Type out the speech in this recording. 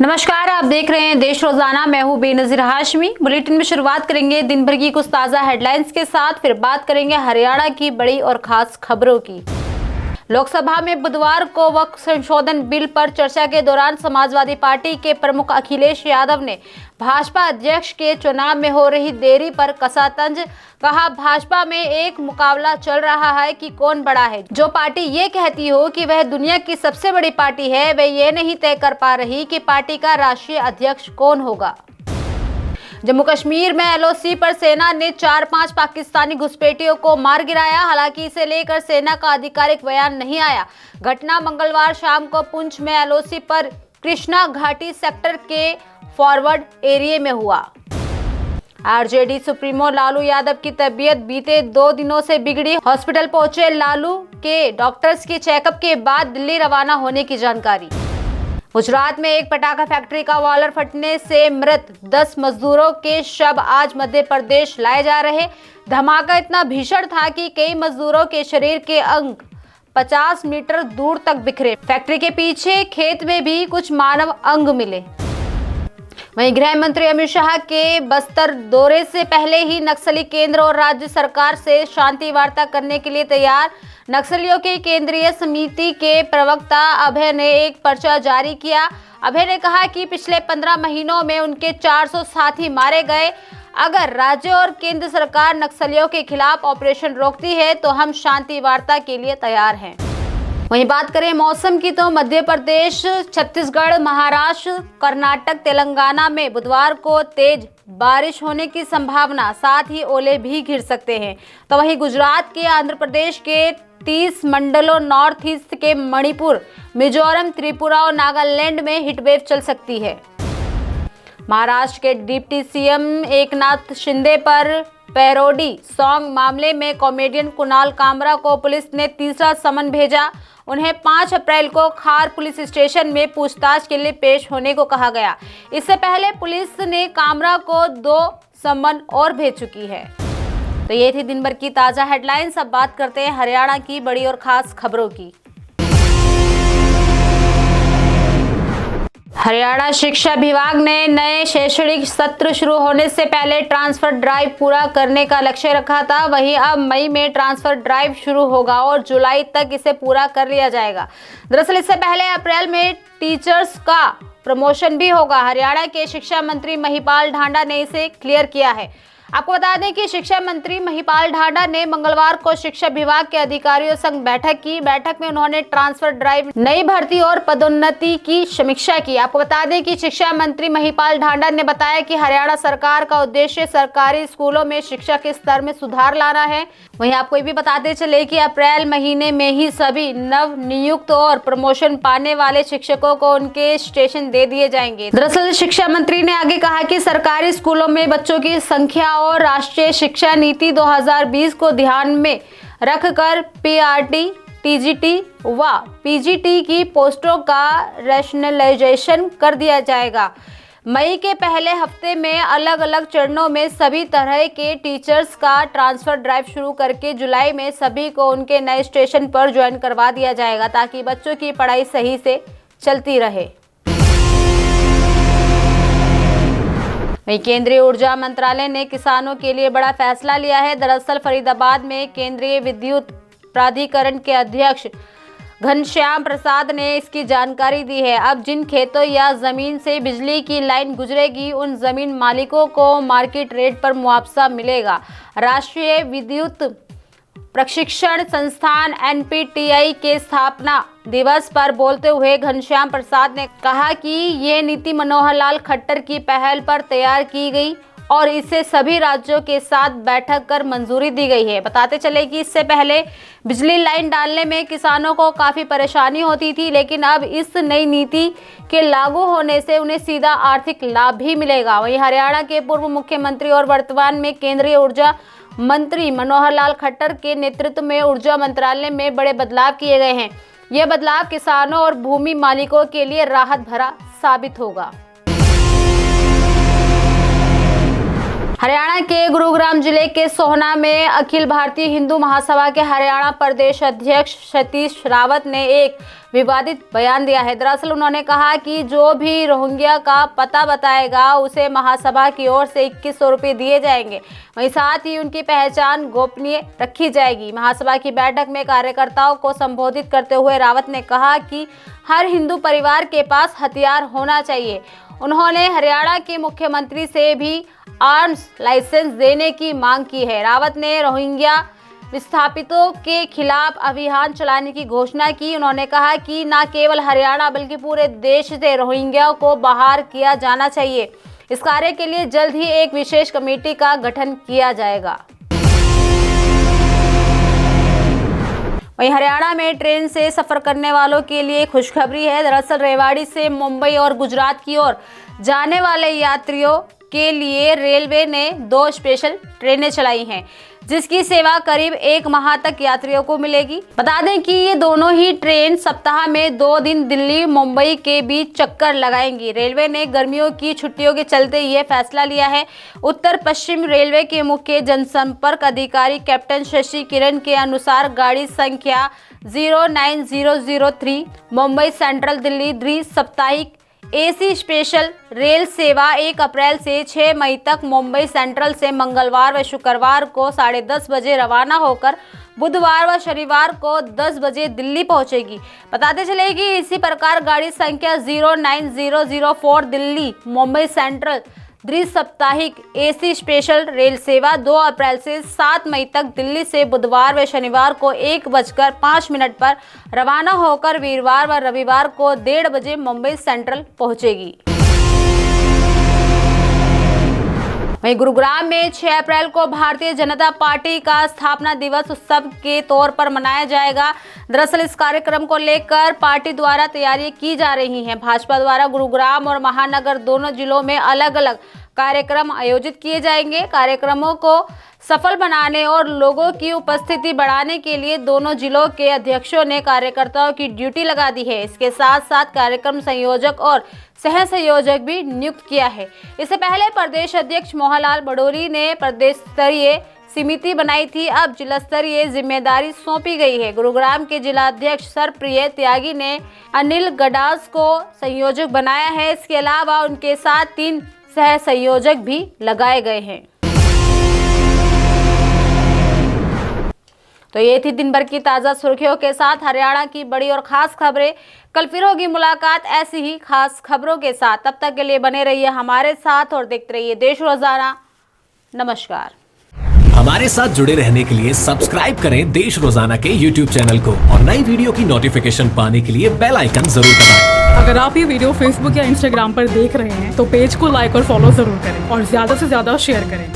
नमस्कार, आप देख रहे हैं देश रोजाना। मैं हूं बेनजीर हाशमी। बुलेटिन में शुरुआत करेंगे दिन भर की कुछ ताजा हेडलाइंस के साथ, फिर बात करेंगे हरियाणा की बड़ी और खास खबरों की। लोकसभा में बुधवार को वक्फ संशोधन बिल पर चर्चा के दौरान समाजवादी पार्टी के प्रमुख अखिलेश यादव ने भाजपा अध्यक्ष के चुनाव में हो रही देरी पर कसा तंज। कहा, भाजपा में एक मुकाबला चल रहा है कि कौन बड़ा है। जो पार्टी ये कहती हो कि वह दुनिया की सबसे बड़ी पार्टी है, वह ये नहीं तय कर पा रही कि पार्टी का राष्ट्रीय अध्यक्ष कौन होगा। जम्मू कश्मीर में एलओसी पर सेना ने 4-5 पाकिस्तानी घुसपैठियों को मार गिराया। हालांकि इसे लेकर सेना का आधिकारिक बयान नहीं आया। घटना मंगलवार शाम को पुंछ में एलओसी पर कृष्णा घाटी सेक्टर के फॉरवर्ड एरिया में हुआ। आरजेडी सुप्रीमो लालू यादव की तबीयत बीते 2 दिनों से बिगड़ी। हॉस्पिटल पहुंचे लालू के डॉक्टर्स के चेकअप के बाद दिल्ली रवाना होने की जानकारी। गुजरात में एक पटाखा फैक्ट्री का बॉयलर फटने से मृत 10 मजदूरों के शव आज मध्य प्रदेश लाए जा रहे। धमाका इतना भीषण था कि कई मजदूरों के शरीर के अंग 50 मीटर दूर तक बिखरे। फैक्ट्री के पीछे खेत में भी कुछ मानव अंग मिले। वहीं गृह मंत्री अमित शाह के बस्तर दौरे से पहले ही नक्सली केंद्र और राज्य सरकार से शांति वार्ता करने के लिए तैयार। नक्सलियों की केंद्रीय समिति के प्रवक्ता अभय ने एक पर्चा जारी किया। अभय ने कहा कि पिछले 15 महीनों में उनके 400 साथी मारे गए। अगर राज्य और केंद्र सरकार नक्सलियों के खिलाफ ऑपरेशन रोकती है तो हम शांति वार्ता के लिए तैयार हैं। वहीं बात करें मौसम की तो मध्य प्रदेश, छत्तीसगढ़, महाराष्ट्र, कर्नाटक, तेलंगाना में बुधवार को तेज बारिश होने की संभावना, साथ ही ओले भी गिर सकते हैं। तो वहीं गुजरात के, आंध्र प्रदेश के 30 मंडलों, नॉर्थ ईस्ट के मणिपुर, मिजोरम, त्रिपुरा और नागालैंड में हीटवेव चल सकती है। महाराष्ट्र के डिप्टी सीएम एकनाथ शिंदे पर पैरोडी सॉन्ग मामले में कॉमेडियन कुणाल कामरा को पुलिस ने तीसरा समन भेजा। उन्हें 5 अप्रैल को खार पुलिस स्टेशन में पूछताछ के लिए पेश होने को कहा गया। इससे पहले पुलिस ने कामरा को 2 समन और भेज चुकी है। तो ये थी दिन भर की ताजा हेडलाइंस। अब बात करते हैं हरियाणा की बड़ी और खास खबरों की। हरियाणा शिक्षा विभाग ने नए शैक्षणिक सत्र शुरू होने से पहले ट्रांसफर ड्राइव पूरा करने का लक्ष्य रखा था। वहीं अब मई में ट्रांसफर ड्राइव शुरू होगा और जुलाई तक इसे पूरा कर लिया जाएगा। दरअसल इससे पहले अप्रैल में टीचर्स का प्रमोशन भी होगा। हरियाणा के शिक्षा मंत्री महिपाल ढांडा ने इसे क्लियर किया है। आपको बता दें कि शिक्षा मंत्री महिपाल ढांडा ने मंगलवार को शिक्षा विभाग के अधिकारियों संग बैठक की। बैठक में उन्होंने ट्रांसफर ड्राइव, नई भर्ती और पदोन्नति की समीक्षा की। आपको बता दें कि शिक्षा मंत्री महिपाल ढांडा ने बताया कि हरियाणा सरकार का उद्देश्य सरकारी स्कूलों में शिक्षा के स्तर में सुधार लाना है। वहीं आपको ये भी बताते चले कि अप्रैल महीने में ही सभी नव नियुक्त और प्रमोशन पाने वाले शिक्षकों को उनके स्टेशन दे दिए जाएंगे। दरअसल शिक्षा मंत्री ने आगे कहा कि सरकारी स्कूलों में बच्चों की संख्या और राष्ट्रीय शिक्षा नीति 2020 को ध्यान में रखकर पीआरटी, टीजीटी व पीजीटी की पोस्टों का रैशनलाइजेशन कर दिया जाएगा। मई के पहले हफ्ते में अलग अलग चरणों में सभी तरह के टीचर्स का ट्रांसफर ड्राइव शुरू करके जुलाई में सभी को उनके नए स्टेशन पर ज्वाइन करवा दिया जाएगा, ताकि बच्चों की पढ़ाई सही से चलती रहे। वहीं केंद्रीय ऊर्जा मंत्रालय ने किसानों के लिए बड़ा फैसला लिया है। दरअसल फरीदाबाद में केंद्रीय विद्युत प्राधिकरण के अध्यक्ष घनश्याम प्रसाद ने इसकी जानकारी दी है। अब जिन खेतों या जमीन से बिजली की लाइन गुजरेगी, उन जमीन मालिकों को मार्केट रेट पर मुआवजा मिलेगा। राष्ट्रीय विद्युत प्रशिक्षण संस्थान एनपीटीई के स्थापना दिवस पर बोलते हुए घनश्याम प्रसाद ने कहा कि ये नीति मनोहर लाल खट्टर की पहल पर तैयार की गई और इसे सभी राज्यों के साथ बैठक कर मंजूरी दी गई है। बताते चले कि इससे पहले बिजली लाइन डालने में किसानों को काफ़ी परेशानी होती थी, लेकिन अब इस नई नीति के लागू होने से उन्हें सीधा आर्थिक लाभ भी मिलेगा। वहीं हरियाणा के पूर्व मुख्यमंत्री और वर्तमान में केंद्रीय ऊर्जा मंत्री मनोहर लाल खट्टर के नेतृत्व में ऊर्जा मंत्रालय में बड़े बदलाव किए गए हैं। यह बदलाव किसानों और भूमि मालिकों के लिए राहत भरा साबित होगा। हरियाणा के गुरुग्राम जिले के सोहना में अखिल भारतीय हिंदू महासभा के हरियाणा प्रदेश अध्यक्ष सतीश रावत ने एक विवादित बयान दिया है। दरअसल उन्होंने कहा कि जो भी रोहिंग्या का पता बताएगा उसे महासभा की ओर से 2100 रुपये दिए जाएंगे। वहीं साथ ही उनकी पहचान गोपनीय रखी जाएगी। महासभा की बैठक में कार्यकर्ताओं को संबोधित करते हुए रावत ने कहा कि हर हिंदू परिवार के पास हथियार होना चाहिए। उन्होंने हरियाणा के मुख्यमंत्री से भी आर्म्स लाइसेंस देने की मांग की है। रावत ने रोहिंग्या विस्थापितों के खिलाफ अभियान चलाने की घोषणा की। उन्होंने कहा कि न केवल हरियाणा बल्कि पूरे देश से रोहिंग्या को बाहर किया जाना चाहिए। इस कार्य के लिए जल्द ही एक विशेष कमेटी का गठन किया जाएगा। वहीं हरियाणा में ट्रेन से सफर करने वालों के लिए खुशखबरी है। दरअसल रेवाड़ी से मुंबई और गुजरात की ओर जाने वाले यात्रियों के लिए रेलवे ने 2 स्पेशल ट्रेनें चलाई हैं, जिसकी सेवा करीब 1 माह तक यात्रियों को मिलेगी। बता दें कि ये दोनों ही ट्रेन सप्ताह में 2 दिन दिल्ली मुंबई के बीच चक्कर लगाएंगी। रेलवे ने गर्मियों की छुट्टियों के चलते ये फैसला लिया है। उत्तर पश्चिम रेलवे के मुख्य जनसंपर्क अधिकारी कैप्टन शशि किरण के अनुसार गाड़ी संख्या 09003 मुंबई सेंट्रल दिल्ली द्वि-साप्ताहिक एसी स्पेशल रेल सेवा 1 अप्रैल से 6 मई तक मुंबई सेंट्रल से मंगलवार व शुक्रवार को 10:30 बजे रवाना होकर बुधवार व शनिवार को 10 बजे दिल्ली पहुंचेगी। बताते चले कि इसी प्रकार गाड़ी संख्या 09004 दिल्ली मुंबई सेंट्रल द्वि-साप्ताहिक एसी स्पेशल रेल सेवा 2 अप्रैल से 7 मई तक दिल्ली से बुधवार व शनिवार को 1:05 पर रवाना होकर वीरवार व रविवार को 1:30 बजे मुंबई सेंट्रल पहुंचेगी। वहीं गुरुग्राम में 6 अप्रैल को भारतीय जनता पार्टी का स्थापना दिवस उत्सव के तौर पर मनाया जाएगा। दरअसल इस कार्यक्रम को लेकर पार्टी द्वारा तैयारी की जा रही है। भाजपा द्वारा गुरुग्राम और महानगर दोनों जिलों में अलग अलग कार्यक्रम आयोजित किए जाएंगे। कार्यक्रमों को सफल बनाने और लोगों की उपस्थिति बढ़ाने के लिए दोनों जिलों के अध्यक्षों ने कार्यकर्ताओं की ड्यूटी लगा दी है। इसके साथ साथ कार्यक्रम संयोजक और सह संयोजक भी नियुक्त किया है। इससे पहले प्रदेश अध्यक्ष मोहनलाल बड़ोरी ने प्रदेश स्तरीय समिति बनाई थी। अब जिला स्तरीय जिम्मेदारी सौंपी गई है। गुरुग्राम के जिला अध्यक्ष सरप्रिय त्यागी ने अनिल गडास को संयोजक बनाया है। इसके अलावा उनके साथ 3 सह संयोजक भी लगाए गए हैं। तो ये थी दिन भर की ताज़ा सुर्खियों के साथ हरियाणा की बड़ी और खास खबरें। कल फिर होगी मुलाकात ऐसी ही खास खबरों के साथ। तब तक के लिए बने रहिए हमारे साथ और देखते रहिए देश रोजाना। नमस्कार। हमारे साथ जुड़े रहने के लिए सब्सक्राइब करें देश रोजाना के YouTube चैनल को और नई वीडियो की नोटिफिकेशन पाने के लिए बेल आइकन जरूर दबाएं। अगर आप ये वीडियो Facebook या Instagram पर देख रहे हैं तो पेज को लाइक और फॉलो जरूर करें और ज्यादा से ज्यादा शेयर करें।